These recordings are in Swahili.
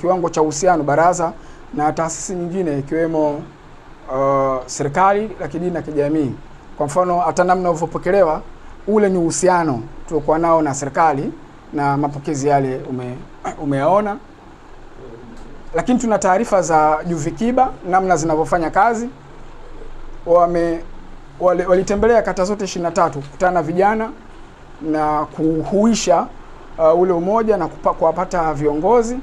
kiwango cha uhusiano baraza na taasisi nyingine ikiwemo serikali la kidini na kijamii. Kwa mfano hata namna ulivyopokelewa, ule ni uhusiano tulikuwa nao na serikali na mapokezi yale umeyaona. Lakini tuna taarifa za Juvikiba namna zinavyofanya kazi. Walitembelea kata zote 23 kukutana na vijana na kuhuisha ule umoja na kuwapata viongozi,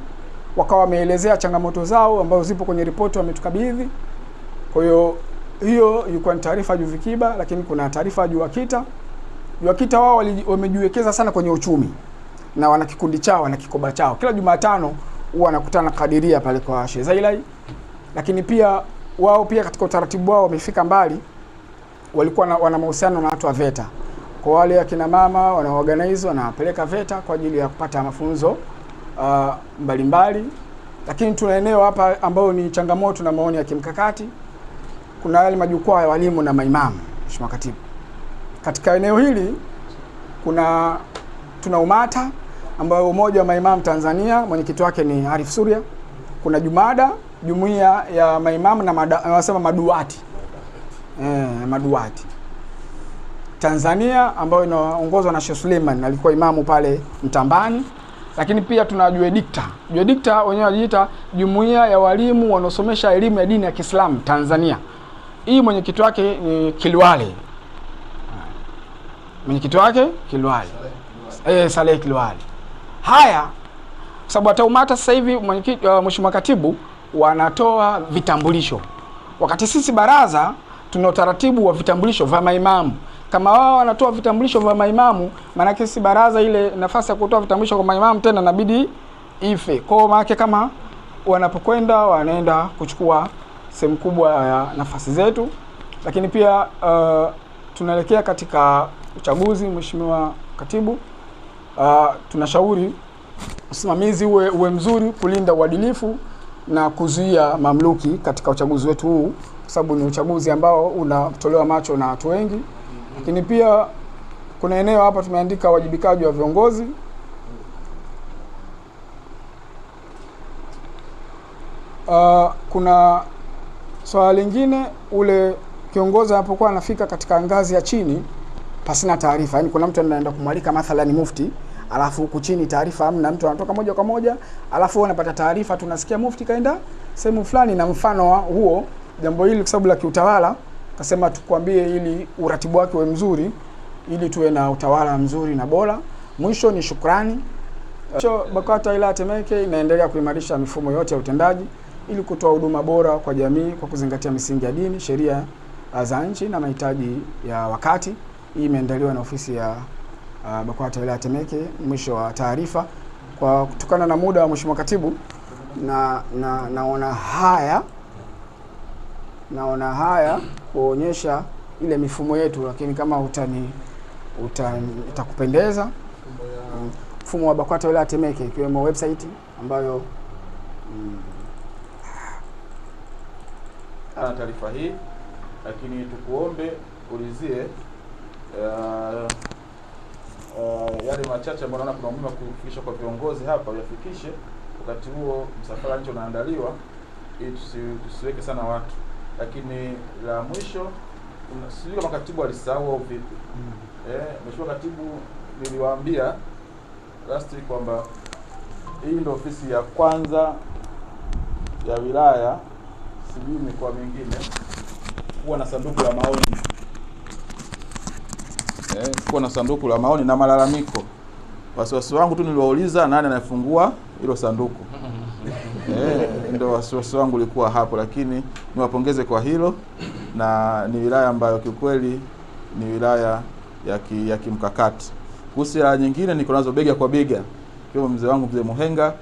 wakawa wameelezea changamoto zao ambazo zipo kwenye ripoti wametukabidhi. Kwa hiyo ilikuwa ni taarifa ya Juvikiba, lakini kuna taarifa ya Juakita. Juakita wao wamejiwekeza sana kwenye uchumi na wana kikundi chao, wana kikoba chao. Kila Jumatano huwa wanakutana Kadiria pale kwa Sheikh Zailai. Lakini pia wao pia katika utaratibu wao wamefika mbali, walikuwa wana mahusiano na watu wa VETA. Kwa wale akina mama wanaoorganize wanapeleka VETA kwa ajili ya kupata mafunzo mbalimbali. Lakini tuna eneo hapa ambao ni changamoto na maoni ya kimkakati. Kuna yale majukwaa ya walimu na maimamu, Mheshimiwa Katibu. Katika eneo hili tuna UMATA ambayo Umoja wa Maimamu Tanzania, mwenyekiti wake ni Arif Surya. Kuna Jumada, Jumuiya ya Maimamu na wanasema maduati. Maduati Tanzania ambayo inaongozwa na Sheikh Suleiman, alikuwa imamu pale Mtambani. Lakini pia tuna Juedikta. Juedikta wenyewe wanajiita Jumuiya ya Walimu wanaosomesha elimu ya dini ya Kiislamu Tanzania. Hii mwenyekiti wake ni Kilwale. Mwenyekiti wake Kilwale. Saleh Kilwale. Haya, sababu hata UMATA sasa hivi Mheshimiwa Katibu wanatoa vitambulisho. Wakati sisi baraza tuna utaratibu wa vitambulisho vya maimamu. Kama wao wanatoa vitambulisho vya maimamu, maana sisi baraza ile nafasi ya kutoa vitambulisho kwa maimamu tena inabidi ife. Kwa maana kama wanapokwenda wanaenda kuchukua sehemu kubwa ya nafasi zetu. Lakini pia tunaelekea katika uchaguzi, Mheshimiwa Katibu. Tunashauri usimamizi uwe mzuri, kulinda uadilifu na kuzuia mamluki katika uchaguzi wetu huu, kwa sababu ni uchaguzi ambao unatolewa macho na watu wengi. Lakini pia kuna eneo hapa tumeandika wajibikaji wa viongozi. Kuna swala lingine, ule kiongozi anapokuwa anafika katika ngazi ya chini pasina taarifa, yani kuna mtu anaenda kumwalika mathalan mufti, alafu huku chini taarifa hamna, mtu anatoka moja kwa moja, alafu unapata taarifa tunasikia mufti kaenda sehemu fulani na mfano wa huo. Jambo hili kwa sababu la kiutawala kasema tukwambie ili uratibu wake uwe mzuri, ili tuwe na utawala mzuri na bora. Mwisho ni shukrani. BAKWATA wilaya ya Temeke inaendelea kuimarisha mifumo yote ya utendaji ili kutoa huduma bora kwa jamii kwa kuzingatia misingi ya dini, sheria za nchi na mahitaji ya wakati. Hii imeandaliwa na ofisi ya BAKWATA wilaya ya Temeke. Mwisho wa taarifa. Kwa kutokana na muda wa Mheshimiwa Katibu, naona haya kuonyesha ile mifumo yetu, lakini kama itakupendeza mfumo wa BAKWATA wilaya ya Temeke ikiwemo website ambayo taarifa hii, lakini tukuombe ulizie yale machache ambayo naona kuna umuhimu kufikisha kwa viongozi hapa, uyafikishe wakati huo msafara nje unaandaliwa, ili tusiweke sana watu. Lakini la mwisho, sijui kama Katibu alisahau au vipi. Mheshimiwa Katibu, niliwaambia last week kwamba hii ndio ofisi ya kwanza ya wilaya, sijui mikoa mingine kuwa na sanduku la maoni. Kuwa na sanduku la maoni na malalamiko. Wasiwasi wangu tu niliwauliza nani anafungua hilo sanduku. Ndio wasiwasi wangu ulikuwa hapo, lakini niwapongeze kwa hilo, na ni wilaya ambayo kiukweli ni wilaya ya kimkakati. Kuhusu nyingine niko nazo bega kwa bega. Kwa mzee wangu mzee Muhenga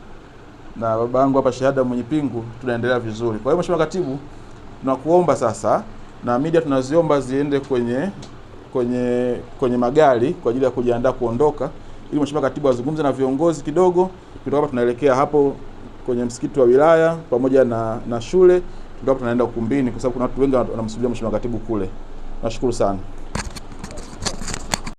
na baba yangu hapa Shahada mwenye pingu, tunaendelea vizuri. Kwa hiyo Mheshimiwa Katibu, tunakuomba sasa, na media tunaziomba ziende kwenye magari kwa ajili ya kujiandaa kuondoka, ili Mheshimiwa Katibu azungumze na viongozi kidogo. Kutoka hapa tunaelekea hapo kwenye msikiti wa wilaya pamoja na shule, tunaenda ukumbini kwa sababu kuna watu wengi wanamsubiria Mheshimiwa Katibu kule. Nashukuru sana.